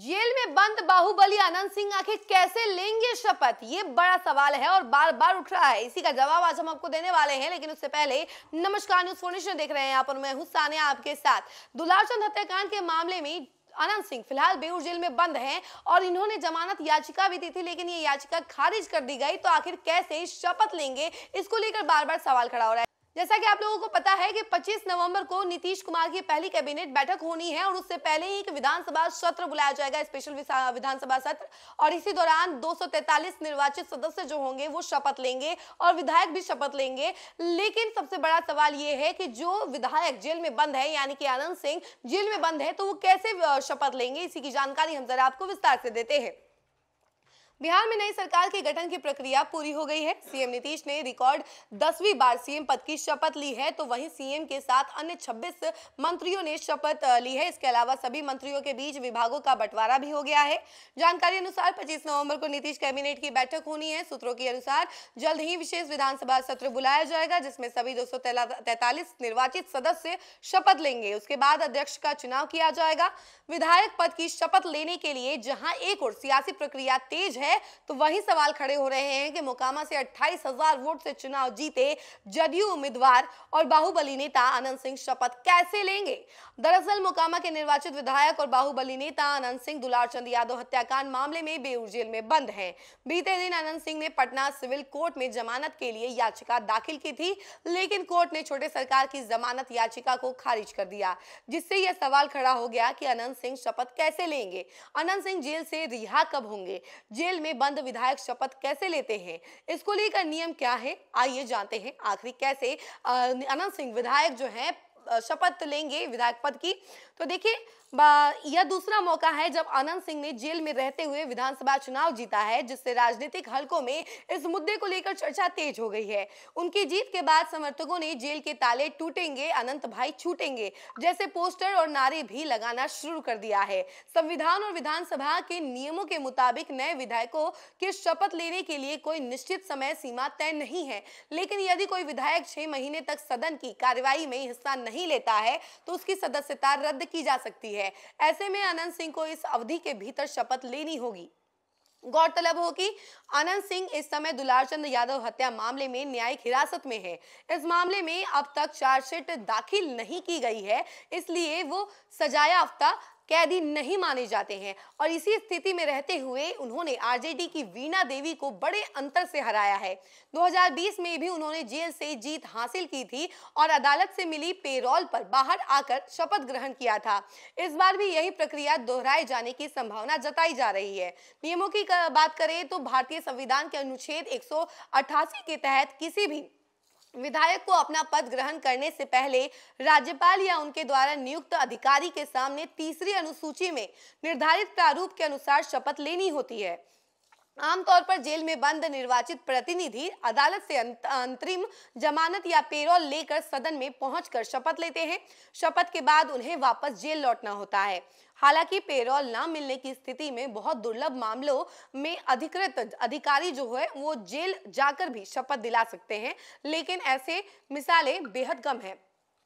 Jail में बंद बाहुबली आनंद सिंह आखिर कैसे लेंगे शपथ, ये बड़ा सवाल है और बार बार उठ रहा है। इसी का जवाब आज हम आपको देने वाले हैं, लेकिन उससे पहले नमस्कार, न्यूज़ 4 नेशन देख रहे हैं यहाँ पर मैं हूं सानिया आपके साथ। दुलारचंद हत्याकांड के मामले में आनंद सिंह फिलहाल बेऊर जेल में बंद हैं और इन्होंने जमानत याचिका भी दी थी, लेकिन ये याचिका खारिज कर दी गई। तो आखिर कैसे शपथ लेंगे, इसको लेकर बार बार सवाल खड़ा हो रहा है। जैसा कि आप लोगों को पता है कि 25 नवंबर को नीतीश कुमार की पहली कैबिनेट बैठक होनी है और उससे पहले ही एक विधानसभा सत्र बुलाया जाएगा, स्पेशल विधानसभा सत्र। और इसी दौरान 243 निर्वाचित सदस्य जो होंगे वो शपथ लेंगे और विधायक भी शपथ लेंगे। लेकिन सबसे बड़ा सवाल ये है कि जो विधायक जेल में बंद है, यानी कि आनंद सिंह जेल में बंद है, तो वो कैसे शपथ लेंगे, इसी की जानकारी हम जरा आपको विस्तार से देते हैं। बिहार में नई सरकार के गठन की प्रक्रिया पूरी हो गई है। सीएम नीतीश ने रिकॉर्ड 10वीं बार सीएम पद की शपथ ली है, तो वहीं सीएम के साथ अन्य 26 मंत्रियों ने शपथ ली है। इसके अलावा सभी मंत्रियों के बीच विभागों का बंटवारा भी हो गया है। जानकारी अनुसार 25 नवंबर को नीतीश कैबिनेट की बैठक होनी है। सूत्रों के अनुसार जल्द ही विशेष विधानसभा सत्र बुलाया जाएगा, जिसमें सभी 243 निर्वाचित सदस्य शपथ लेंगे। उसके बाद अध्यक्ष का चुनाव किया जाएगा। विधायक पद की शपथ लेने के लिए जहां एक और सियासी प्रक्रिया तेज है, तो वही सवाल खड़े हो रहे हैं कि मोकामा से 28,000 वोट से चुनाव जीते जदयू उम्मीदवार और बाहुबली नेता आनंद सिंह शपथ कैसे लेंगे। दरअसल मोकामा के निर्वाचित विधायक और बाहुबली नेता आनंद सिंह दुलारचंद यादव हत्याकांड मामले में बेऊर जेल में बंद हैं। बीते दिन आनंद सिंह ने पटना सिविल कोर्ट में जमानत के लिए याचिका दाखिल की थी, लेकिन कोर्ट ने छोटे सरकार की जमानत याचिका को खारिज कर दिया, जिससे यह सवाल खड़ा हो गया कि आनंद सिंह शपथ कैसे लेंगे। आनंद सिंह जेल से रिहा कब होंगे, जेल में बंद विधायक शपथ कैसे लेते हैं, इसको लेकर नियम क्या है, आइए जानते हैं आखिर कैसे आनंद सिंह विधायक जो हैं शपथ लेंगे विधायक पद की। तो देखिए, यह दूसरा मौका है जब आनंद सिंह ने जेल में रहते हुए विधानसभा चुनाव जीता है, जिससे राजनीतिक हलकों में इस मुद्दे को लेकर चर्चा तेज हो गई है। उनकी जीत के बाद समर्थकों ने जेल के ताले टूटेंगे, अनंत भाई छूटेंगे जैसे पोस्टर और नारे भी लगाना शुरू कर दिया है। संविधान और विधानसभा के नियमों के मुताबिक नए विधायकों के शपथ लेने के लिए कोई निश्चित समय सीमा तय नहीं है, लेकिन यदि कोई विधायक 6 महीने तक सदन की कार्यवाही में हिस्सा नहीं लेता है तो उसकी सदस्यता रद्द की जा सकती है। ऐसे में आनंद सिंह को इस अवधि के भीतर शपथ लेनी होगी। गौरतलब हो कि आनंद सिंह इस समय दुलारचंद यादव हत्या मामले में न्यायिक हिरासत में है। इस मामले में अब तक चार्जशीट दाखिल नहीं की गई है, इसलिए वो सजायाफ्ता कैदी नहीं माने जाते हैं और इसी स्थिति में रहते हुए उन्होंने आरजेडी की वीणा देवी को बड़े अंतर से हराया है। 2020 में भी उन्होंने जेल से जीत हासिल की थी और अदालत से मिली पेरोल पर बाहर आकर शपथ ग्रहण किया था। इस बार भी यही प्रक्रिया दोहराए जाने की संभावना जताई जा रही है। नियमों की बात करें तो भारतीय संविधान के अनुच्छेद 188 के तहत किसी भी विधायक को अपना पद ग्रहण करने से पहले राज्यपाल या उनके द्वारा नियुक्त अधिकारी के सामने तीसरी अनुसूची में निर्धारित प्रारूप के अनुसार शपथ लेनी होती है। आमतौर पर जेल में बंद निर्वाचित प्रतिनिधि अदालत से अंतरिम जमानत या पेरोल लेकर सदन में पहुंचकर शपथ लेते हैं। शपथ के बाद उन्हें वापस जेल लौटना होता है। हालांकि पेरोल न मिलने की स्थिति में बहुत दुर्लभ मामलों में अधिकृत अधिकारी जो है वो जेल जाकर भी शपथ दिला सकते हैं, लेकिन ऐसे मिसालें बेहद कम हैं।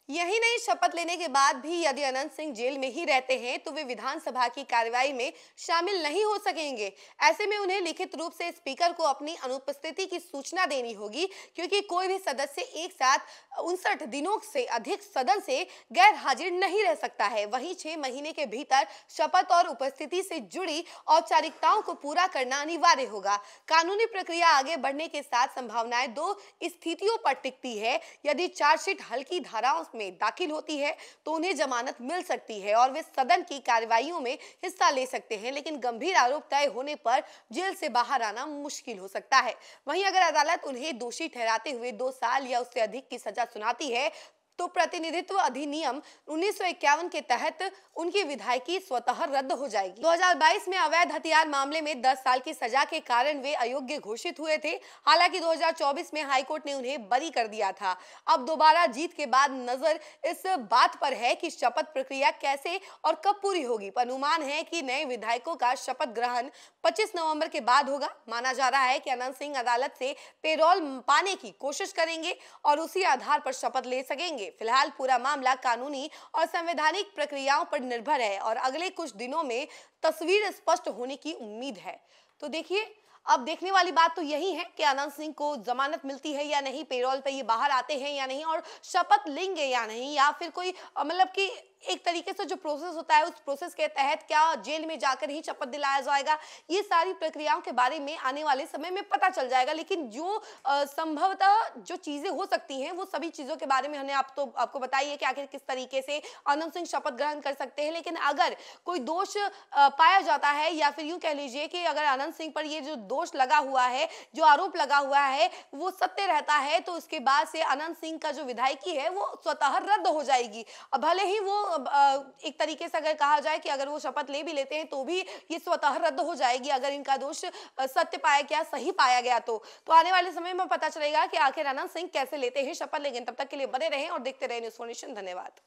यही नहीं, शपथ लेने के बाद भी यदि अनंत सिंह जेल में ही रहते हैं तो वे विधानसभा की कार्यवाही में शामिल नहीं हो सकेंगे। ऐसे में उन्हें लिखित रूप से स्पीकर को अपनी अनुपस्थिति की सूचना देनी होगी, क्योंकि कोई भी सदस्य एक साथ 59 दिनों से अधिक सदन से गैर हाजिर नहीं रह सकता है। वहीं 6 महीने के भीतर शपथ और उपस्थिति से जुड़ी औपचारिकताओं को पूरा करना अनिवार्य होगा। कानूनी प्रक्रिया आगे बढ़ने के साथ संभावनाएं 2 स्थितियों पर टिकती है। यदि चार्जशीट हल्की धाराओं में दाखिल होती है तो उन्हें जमानत मिल सकती है और वे सदन की कार्यवाहियों में हिस्सा ले सकते हैं, लेकिन गंभीर आरोप तय होने पर जेल से बाहर आना मुश्किल हो सकता है। वहीं अगर अदालत उन्हें दोषी ठहराते हुए 2 साल या उससे अधिक की सजा सुनाती है तो प्रतिनिधित्व अधिनियम 1951 के तहत उनकी विधायकी स्वतः रद्द हो जाएगी। 2022 में अवैध हथियार मामले में 10 साल की सजा के कारण वे अयोग्य घोषित हुए थे। हालांकि 2024 में हाईकोर्ट ने उन्हें बरी कर दिया था। अब दोबारा जीत के बाद नजर इस बात पर है कि शपथ प्रक्रिया कैसे और कब पूरी होगी। अनुमान है कि नए विधायकों का शपथ ग्रहण 25 नवंबर के बाद होगा। माना जा रहा है कि आनंद सिंह अदालत से पेरोल पाने की कोशिश करेंगे और उसी आधार पर शपथ ले सकेंगे। लेंगे। फिलहाल पूरा मामला कानूनी और संवैधानिक प्रक्रियाओं पर निर्भर है और अगले कुछ दिनों में तस्वीर स्पष्ट होने की उम्मीद है। तो देखिए, अब देखने वाली बात तो यही है कि अनंत सिंह को जमानत मिलती है या नहीं, पेरोल पे ये बाहर आते हैं या नहीं, और शपथ लेंगे या नहीं, या फिर कोई मतलब कि एक तरीके से जो प्रोसेस होता है उस प्रोसेस के तहत क्या जेल में जाकर ही शपथ दिलाया जाएगा। ये सारी प्रक्रियाओं के बारे में आने वाले समय में पता चल जाएगा। लेकिन जो संभवतः जो चीजें हो सकती हैं वो सभी चीजों के बारे में हमने आपको बताई है कि आखिर किस तरीके से अनंत सिंह शपथ ग्रहण कर सकते हैं। लेकिन अगर कोई दोष पाया जाता है, या फिर यूं कह लीजिए कि अगर अनंत सिंह पर ये जो दोष लगा हुआ है, जो आरोप लगा हुआ है, वो सत्य रहता है, तो उसके बाद से अनंत सिंह का जो विधायकी है वो स्वतः रद्द हो जाएगी। अब भले ही वो एक तरीके से अगर कहा जाए कि अगर वो शपथ ले भी लेते हैं तो भी ये स्वतः रद्द हो जाएगी अगर इनका दोष सत्य पाया गया, सही पाया गया। तो आने वाले समय में पता चलेगा कि आखिर अनंत सिंह कैसे लेते हैं शपथ। लेकिन तब तक के लिए बने रहें और देखते रहें न्यूज़4नेशन। धन्यवाद।